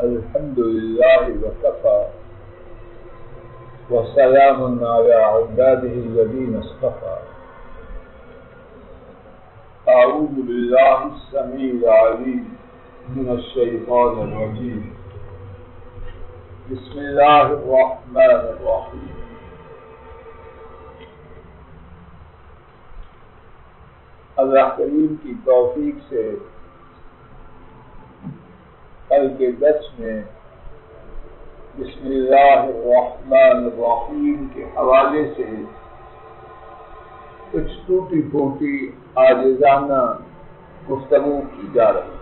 الحمد لله وكفى وسلام على عباده الذين اصطفى. أعوذ بالله السميع العليم من الشيطان الرجيم. بسم الله الرحمن الرحيم. اللہ کریم کی توفیق سے کل کے درس میں بسم اللہ الرحمن الرحیم کے حوالے سے کچھ ٹوٹی پھوٹی عاجزانہ گفتگو کی جا رہی.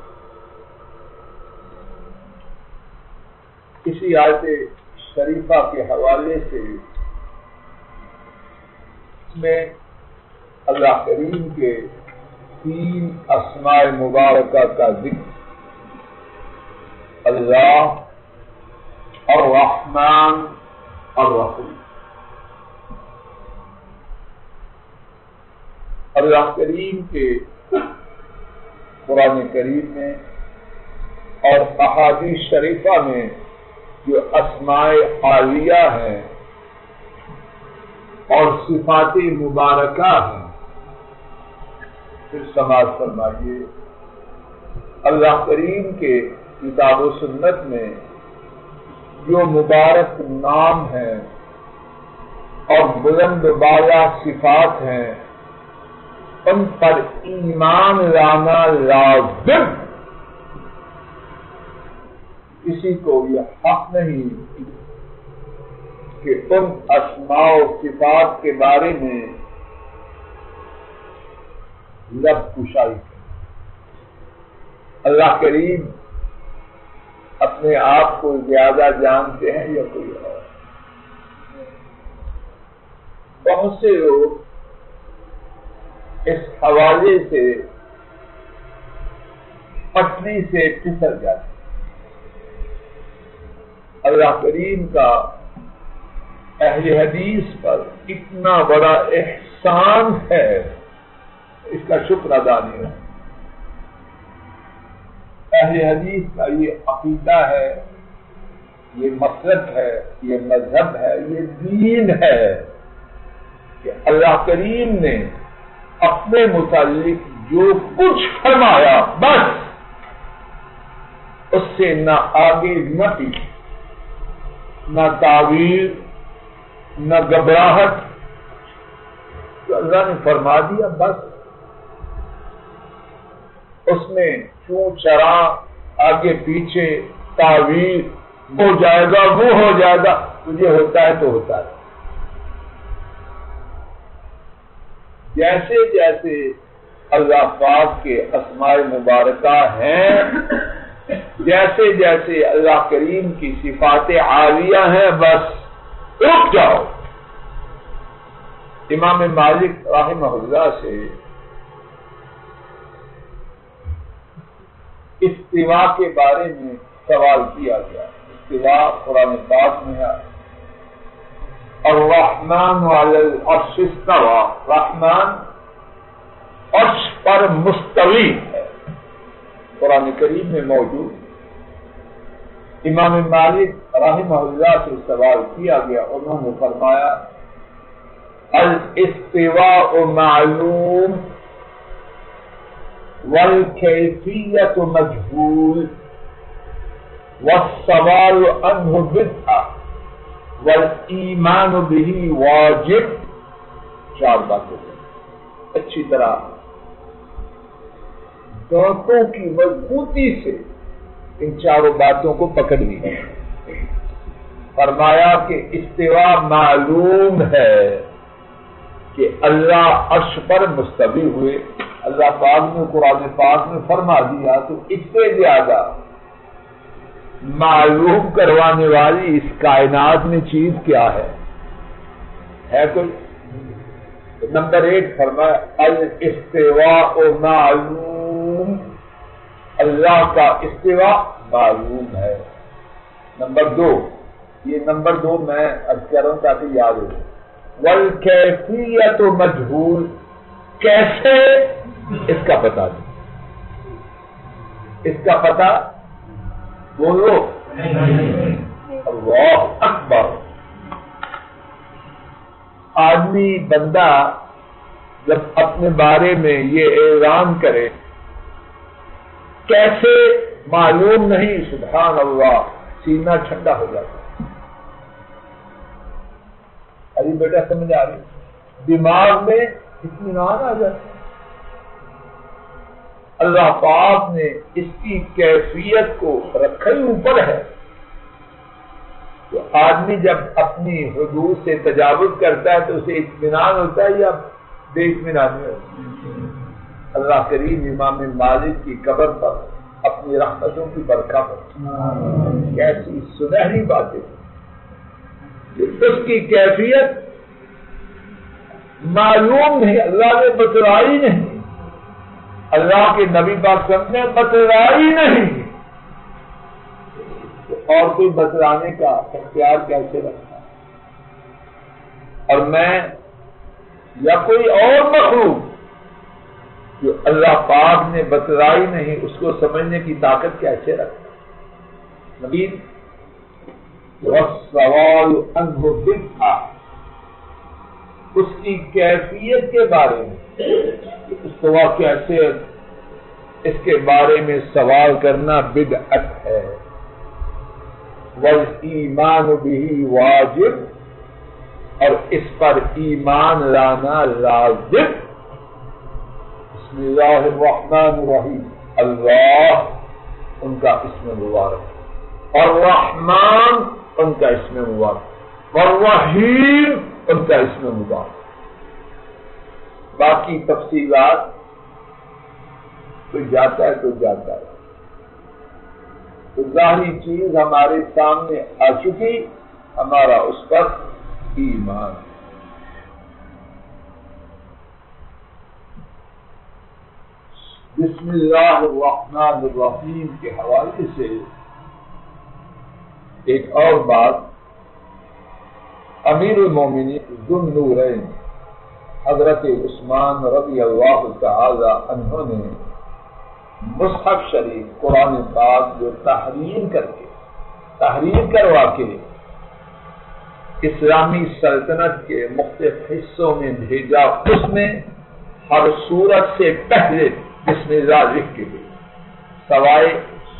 کسی آیت شریفہ کے حوالے سے اس میں اللہ کریم کے 3 اسماء مبارکہ کا ذکر، اللہ، الرحمن، الرحیم. اللہ کریم کے قرآن کریم میں اور احادیث شریفہ میں جو اسماء عالیہ ہیں اور صفات مبارکہ ہیں، پھر سماعت فرمائیے اللہ کریم کے کتاب و سنت میں جو مبارک نام ہیں اور بلند بالا صفات ہیں، ان پر ایمان لانا لازم. کسی کو یہ حق نہیں کہ ان اسماء و صفات کے بارے میں لب کشائی کرے. اللہ کریم اپنے آپ کو زیادہ جانتے ہیں یا کوئی اور؟ بہت سے لوگ اس حوالے سے پٹری سے پھسل جاتے ہیں. اللہ کریم کا اہل حدیث پر اتنا بڑا احسان ہے، اس کا شکر ادا نہیں ہے. اہل حدیث کا یہ عقیدہ ہے، یہ مسلک ہے، یہ مذہب ہے، یہ دین ہے کہ اللہ کریم نے اپنے متعلق جو کچھ فرمایا بس اس سے نہ آگے نہ پیچھے، نہ تعویل نہ گھبراہٹ. تو اللہ نے فرما دیا بس. اس میں چوں چرا آگے پیچھے تعویل ہو جائے گا، وہ ہو جائے گا، تجھے ہوتا ہے تو ہوتا ہے. جیسے جیسے اللہ پاک کے اسماء مبارکہ ہیں، جیسے جیسے اللہ کریم کی صفات عالیہ ہیں، بس رک جاؤ. امام مالک رحمہ اللہ سے استوا کے بارے میں سوال کیا گیا. استوا قرآن پاک میں ہے، الرحمن علی العرش استوى، رحمان عرش پر مستوی ہے، قرآن کریم میں موجود. امام مالک رحمہ اللہ سے سوال کیا گیا، انہوں نے فرمایا الاستواء معلوم والکیفیت مجہول والسوال عنہ بدعہ والایمان بہ واجب. 4 باتیں اچھی طرح دانتوں کی مضبوطی سے ان 4 باتوں کو پکڑ لی. فرمایا کہ استوا معلوم ہے کہ اللہ عرش پر مستوی ہوئے. اللہ پاک نے قرآن پاک میں فرما دیا، تو اس سے زیادہ معلوم کروانے والی اس کائنات میں چیز کیا ہے کوئی؟ نمبر 1 فرمایا الاستواء معلوم، اللہ کا استوا معلوم ہے. نمبر 2، یہ نمبر 2 میں عرض کر رہا ہوں تاکہ یاد ہو. والکیفیت مجہول، کیسے اس کا پتہ نہیں، اس کا پتہ بولو اللہ اکبر. آدمی بندہ جب اپنے بارے میں یہ اعلان کرے کیسے معلوم نہیں، سبحان اللہ، سینہ ٹھنڈا ہو جاتا. ابھی بیٹا سمجھ آ رہی، دماغ میں اطمینان آ جاتا. اللہ پاک نے اس کی کیفیت کو رکھا ہی اوپر ہے. تو آدمی جب اپنی حدود سے تجاوز کرتا ہے تو اسے اطمینان ہوتا ہے یا بے اطمینانی ہوتا ہے؟ اللہ کریم امام مالک کی قبر پر اپنی رحمتوں کی برکھا پر کیسی سنہری باتیں، اس کی کیفیت معلوم نہیں، اللہ نے بتلائی نہیں، اللہ کے نبی پاک نے بتلائی نہیں، تو اور کوئی بتلانے کا اختیار کیسے رکھتا؟ اور میں یا کوئی اور مخلوق جو اللہ پاک نے بتلائی نہیں اس کو سمجھنے کی طاقت کیسے رکھتا؟ نبی سوال انہو بدعہ، اس کی کیفیت کے بارے میں، استوا کیسے، اس کے بارے میں سوال کرنا بدعت ہے. والایمان بہ واجب، اور اس پر ایمان لانا لازم. بسم اللہ الرحمن الرحیم، اللہ ان کا اسم مبارک، اور رحمان ان کا اسم مبارک، اور رحیم ان کا اسم مبارک. باقی تفصیلات تو جاتا ہے تو جاتا ہے. تو ظاہری چیز ہمارے سامنے آ چکی، ہمارا اس پر ایمان. بسم اللہ الرحمن الرحیم کے حوالے سے ایک اور بات، امیر المومنین ذو النورین حضرت عثمان رضی اللہ تعالی عنہ نے مصحف شریف قرآن پاک جو تحریر کروا کے اسلامی سلطنت کے مختلف حصوں میں بھیجا، اس میں ہر سورت سے پہلے بسم اللہ لکھ کے گئی، سوائے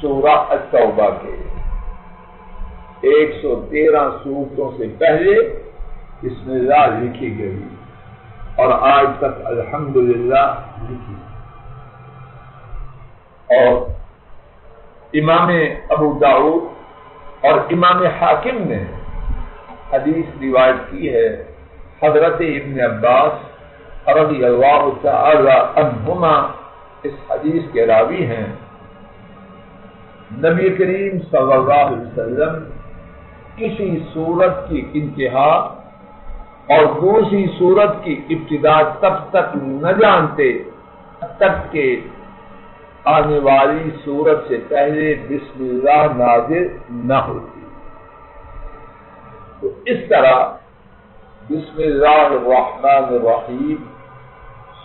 سورہ التوبہ کے 113 سورتوں سے پہلے بسم اللہ لکھی گئی، اور آج تک الحمدللہ لکھی. اور امام ابو داؤد اور امام حاکم نے حدیث روایت کی ہے، حضرت ابن عباس رضی اللہ تعالی عنہما اس حدیث کے راوی ہیں. نبی کریم صلی اللہ علیہ وسلم کسی صورت کی انتہا اور دوسری صورت کی ابتدا تب تک نہ جانتے تک کہ آنے والی صورت سے پہلے بسم اللہ نازل نہ ہوتی. تو اس طرح بسم اللہ الرحمن الرحیم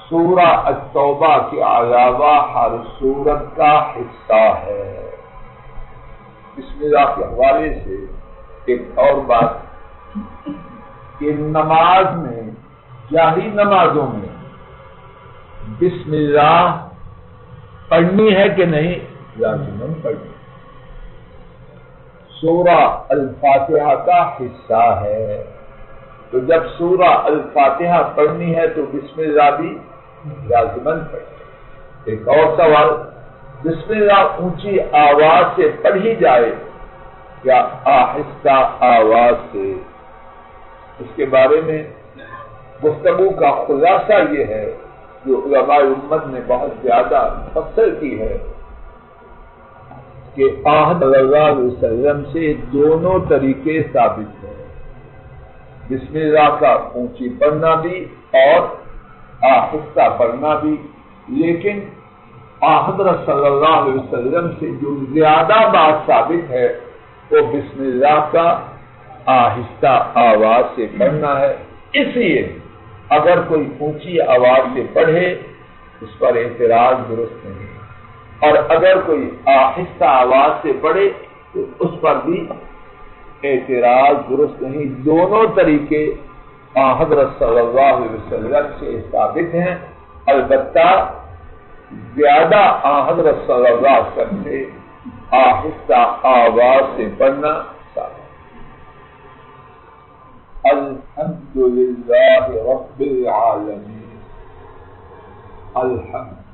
سورہ التوبہ کے علاوہ ہر صورت کا حصہ ہے. بسم اللہ کے حوالے سے ایک اور بات کہ نماز میں، جاہری نمازوں میں بسم اللہ پڑھنی ہے کہ نہیں؟ لازماً پڑھنی. سورہ الفاتحہ کا حصہ ہے، تو جب سورہ الفاتحہ پڑھنی ہے تو بسم اللہ بھی لازماً پڑھنی. ایک اور سوال، بسم اللہ اونچی آواز سے پڑھی جائے یا آہستہ آواز سے؟ اس کے بارے میں گفتگو کا خلاصہ یہ ہے جو علماء امت نے بہت زیادہ تفصیل کی ہے کہ آحد صلی اللہ علیہ وسلم سے دونوں طریقے ثابت ہیں، بسم اللہ کا اونچی پڑھنا بھی اور آہستہ پڑھنا بھی. لیکن حضرت صلی اللہ علیہ وسلم سے جو زیادہ بات ثابت ہے وہ بسم اللہ کا آہستہ آواز سے پڑھنا ہے. اس لیے اگر کوئی اونچی آواز سے پڑھے اس پر اعتراض درست نہیں، اور اگر کوئی آہستہ آواز سے پڑھے تو اس پر بھی اعتراض درست نہیں. دونوں طریقے حضرت صلی اللہ علیہ وسلم سے ثابت ہیں، البتہ زیادہ حضرت صلی اللہ علیہ وسلم سے آہستہ آواز سے پڑھنا ثابت. الحمدللہ رب العالمین. الحمد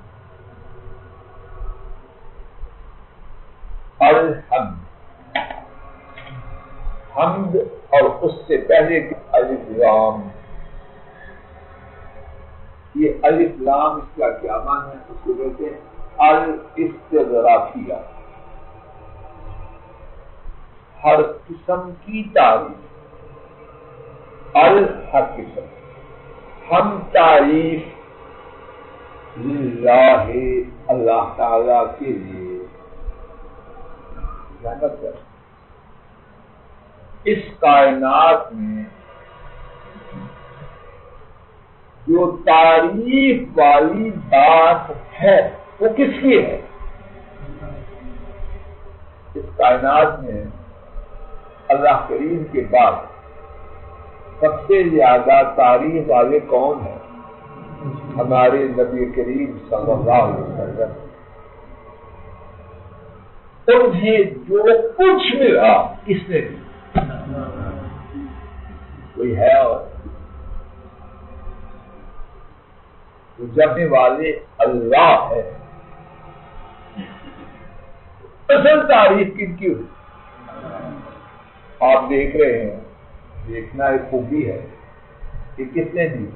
حمد اور اس سے پہلے الف لام. یہ الف لام اس کا کیا معنی ہے؟ اس کو کہتے ہیں الاستغراقیہ، ہر قسم کی تعریف. ہر قسم. ہم تعریف للہ اللہ تعالی کے لیے. اس کائنات میں جو تعریف والی بات ہے وہ کس کی ہے؟ اس کائنات میں اللہ کریم کے بعد سب سے زیادہ تعریف والے کون ہیں؟ ہمارے نبی کریم صلی اللہ علیہ وسلم. انہیں جو کچھ ملا کس نے دی؟ کوئی ہے؟ اور جانے والے اللہ ہے. اصل تعریف کن کی ہوئی؟ آپ دیکھ رہے ہیں، دیکھنا ایک خوبی ہے کہ کس نے دی.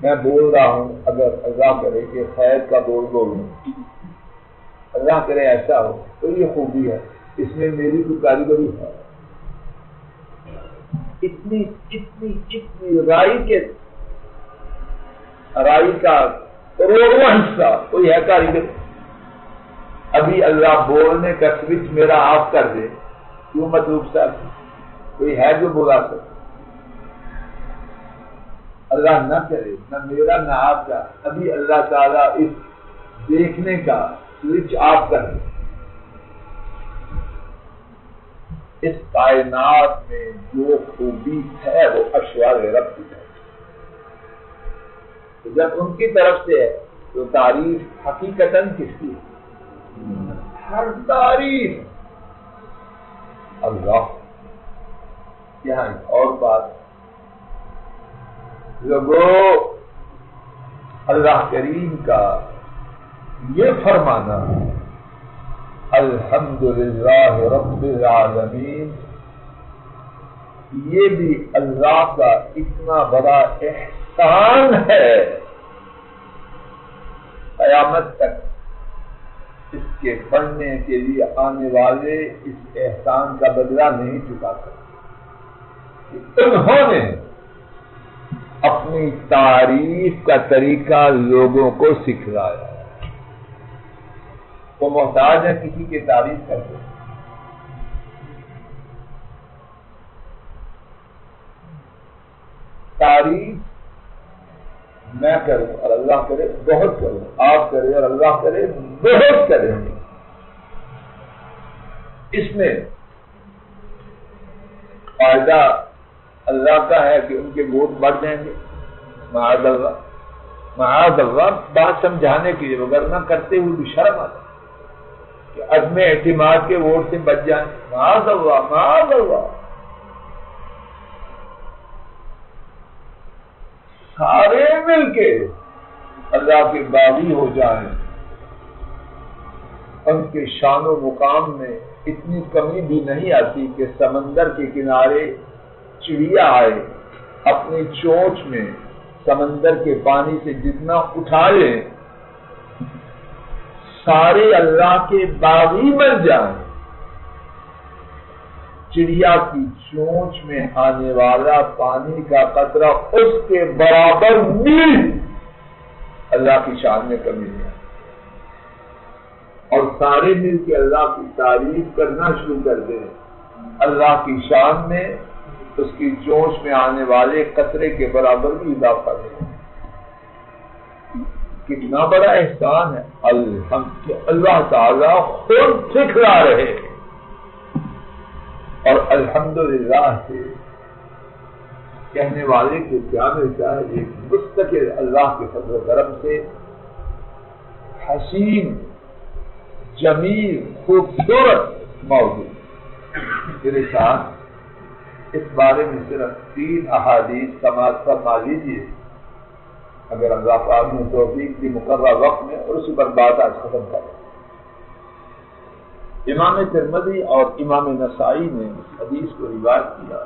میں بول رہا ہوں، اگر اللہ کرے کہ خیر کا بولوں، اللہ کرے ایسا ہو تو یہ خوبی ہے. اس میں میری کوئی کاریگری ہے؟ اتنی رائی کا کروڑواں حصہ کوئی ہے کاریگر؟ ابھی اللہ بولنے کا سوئچ میرا آف کر دے، کیوں مطلوب صاحب کوئی ہے جو بولا سکتا؟ اللہ نہ کرے، نہ میرا نہ آپ کا، ابھی اللہ تعالیٰ اس دیکھنے کا سوئچ آف کر دے. اس کائنات میں جو خوبی ہے وہ اشوار رب کی ہے. جب ان کی طرف سے ہے تو تعریف حقیقتاً کس کی؟ ہر تعریف اللہ. یہاں ایک اور بات، لوگوں اللہ کریم کا یہ فرمانا الحمدللہ رب العالمین، یہ بھی اللہ کا اتنا بڑا احسان ہے، قیامت تک اس کے پڑھنے کے لیے آنے والے اس احسان کا بدلہ نہیں چکا سکتے. انہوں نے اپنی تعریف کا طریقہ لوگوں کو سکھلایا. وہ محتاج ہے کسی کی تعریف کرتے. تعریف میں کروں اور اللہ کرے بہت کروں، آپ کرے اور اللہ کرے بہت کریں. اس میں فائدہ اللہ کا ہے کہ ان کے ووٹ بڑھ جائیں گے. معاذ اللہ بات سمجھانے کے لیے، وغیرہ کرتے ہوئے بھی شرم آتا کہ عدم اعتماد کے ووٹ سے بچ جائیں. معاذ اللہ سارے مل کے اللہ کے باغی ہو جائیں. ان کے شان و مقام میں اتنی کمی بھی نہیں آتی کہ سمندر کے کنارے چڑیا آئے، اپنی چونچ میں سمندر کے پانی سے جتنا اٹھا لے سارے اللہ کے باغی بن جائیں. چڑیا کی چونچ میں آنے والا پانی کا قطرہ اس کے برابر میل اللہ کی شان میں کمی ہے. اور سارے مل کے اللہ کی تعریف کرنا شروع کر دیں. اللہ کی شان میں اس کی چونچ میں آنے والے قطرے کے برابر بھی اضافہ دیں. کتنا بڑا احسان ہے. اللہ تعالیٰ خود سکھلا رہے الحمدللہ سے کہنے والے کو کیا ملتا ہے؟ ایک مستقل اللہ کے فضل و کرم سے حسین جمیل خوبصورت موضوع. میرے ساتھ اس بارے میں صرف 3 احادیث سماعت فرما لیجیے اگر اللہ پاک نے توفیق دی مقررہ وقت میں، اور اسی پر بات آج ختم کریں. امام ترمذی اور امام نسائی نے اس حدیث کو روایت کیا.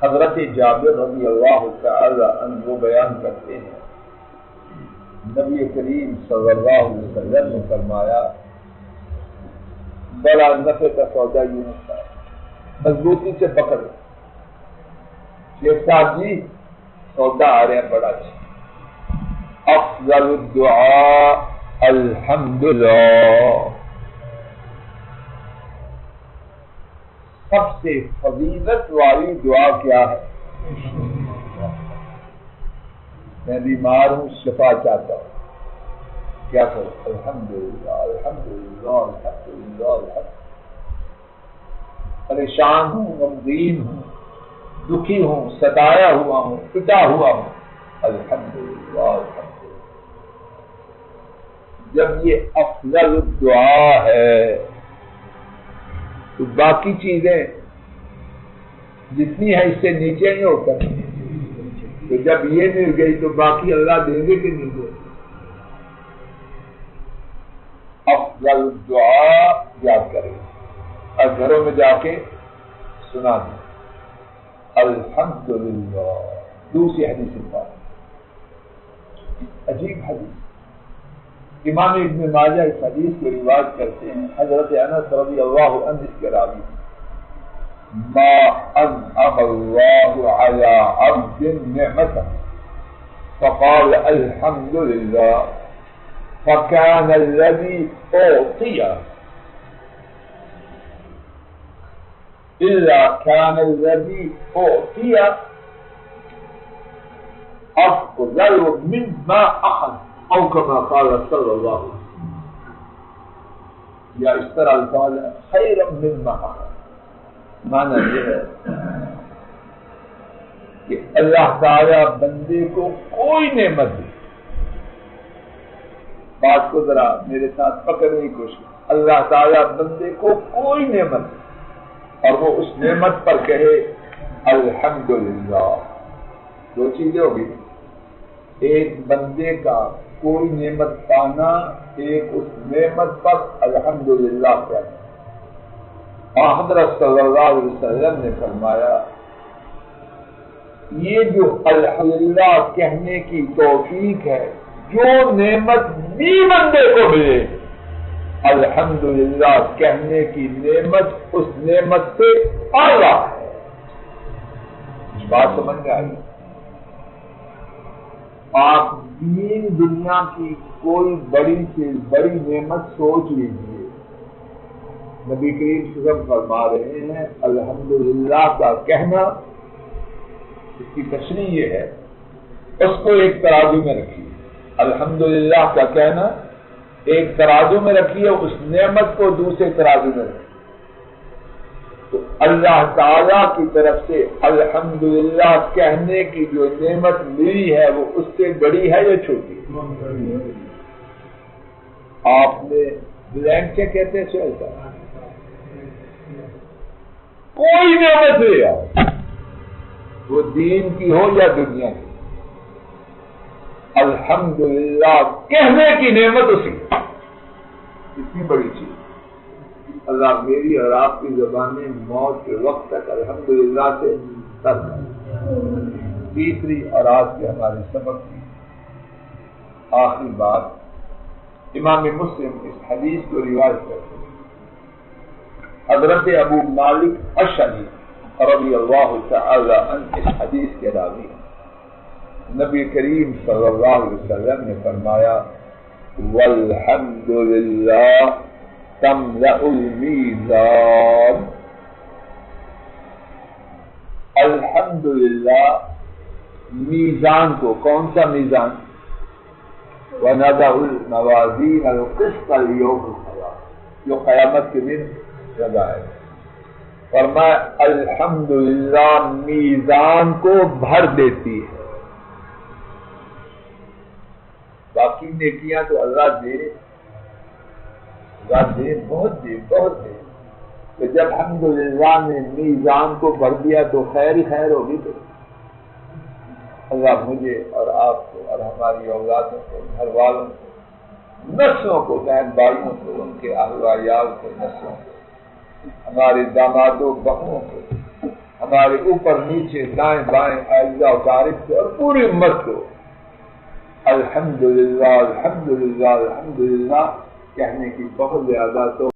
حضرت جابر رضی اللہ تعالی عنہ بیان کرتے ہیں نبی کریم صلی اللہ علیہ وسلم نے فرمایا بڑا نفع کا سودا یوں ہوتا ہے، مضبوطی سے پکڑ شیخ صاحب جی سودا آ رہے ہیں بڑا اچھا. افضل الدعاء الحمدللہ، سب سے فضیلت والی دعا کیا ہے؟ میں بیمار ہوں، شفا چاہتا ہوں، کیا کروں؟ الحمدللہ الحمدللہ الحمدللہ الحمدللہ. پریشان ہوں، غمگین ہوں، دکھی ہوں، ستایا ہوا ہوں، پٹا ہوا ہوں، الحمدللہ الحمدللہ. جب یہ افضل دعا ہے تو باقی چیزیں جتنی ہے اس سے نیچے نہیں ہوتا. تو جب یہ مل گئی تو باقی اللہ دیں گے کہ نہیں دیں گے؟ افضل دعا یاد کریں اور گھروں میں جا کے سنا دیں الحمدللہ. دوسری حدیث بات عجیب حدیث، امام ابن ماجہ اس حدیث کو روایت کرتے ہیں. حضرت انس رضی اللہ عنہ اس کے راوی ما انعم اللہ علی عبد نعمتا فقال الحمد للہ فكان الذي أعطي إلا كان الذي أعطي أفضل مما أخذ أو كما قال صلى الله عليه وسلم یا اس طرح الفاظ خيرا مما أخذ. معنی یہ ہے کہ اللہ تعالی بندے کو کوئی نعمت دے. بات کو ذرا میرے ساتھ پکڑنے کی کوشش. اللہ تعالیٰ بندے کو کوئی نعمت اور وہ اس نعمت پر کہے الحمدللہ. 2 چیزیں ہوگی، ایک بندے کا کوئی نعمت پانا، ایک اس نعمت پر الحمدللہ کہنا. حضرت صلی اللہ علیہ وسلم نے فرمایا یہ جو الحمدللہ کہنے کی توفیق ہے، جو نعمت بھی بندے کو ملے الحمدللہ کہنے کی نعمت اس نعمت سے اعلیٰ ہے. بات سمجھ میں آئی؟ آپ دین دنیا کی کوئی بڑی سے بڑی نعمت سوچ لیجیے. نبی کریم صلی اللہ علیہ وسلم فرما رہے ہیں الحمدللہ کا کہنا، اس کی تشریح یہ ہے اس کو ایک ترازو میں رکھیے. الحمدللہ کا کہنا ایک ترازو میں رکھیے، اس نعمت کو دوسرے ترازو میں رکھیے. تو اللہ تعالی کی طرف سے الحمدللہ کہنے کی جو نعمت ملی ہے وہ اس سے بڑی ہے یا چھوٹی؟ آپ نے بلینک سے کہتے ہیں چلتا کوئی نعمت لے آؤ، وہ دین کی ہو یا دنیا کی، الحمدللہ کہنے کی نعمت اسی اتنی بڑی چیز. اللہ میری اور آپ کی زبانیں موت کے وقت تک الحمدللہ سے تر کریں. تیسری اور آج کے ہمارے سبق کی آخری بات، امام مسلم اس حدیث کو روایت کرتے ہیں. حضرت ابو مالک اشعری رضی اللہ تعالی عنہ اس حدیث کے راوی ہیں. نبی کریم صلی اللہ علیہ وسلم نے فرمایا والحمدللہ تملأ المیزان. الحمدللہ میزان کو، کون سا میزان؟ وَنَضَعُ الْمَوَازِينَ الْقِسْطَ لِيَوْمِ الْقِيَامَةِ، جو قیامت کے دن لگائے. فرمایا الحمدللہ میزان کو بھر دیتی ہے. باقی نیکیاں تو اللہ دے، اللہ دے، بہت دے، بہت دے. تو جب الحمدللہ نے میزان کو بھر دیا تو خیر ہی خیر ہوگی. تو اللہ مجھے اور آپ کو اور ہماری اولادوں کو، گھر والوں کو، نسلوں کو، بہن بھائیوں کو، ان کے اہل و عیال کو، نسلوں کو، ہمارے دامادوں بہنوں کو، ہمارے اوپر نیچے دائیں بائیں اعزاء و طارق کو اور پوری امت کو الحمدللہ الحمدللہ الحمدللہ کہنے کی بہت زیادہ تو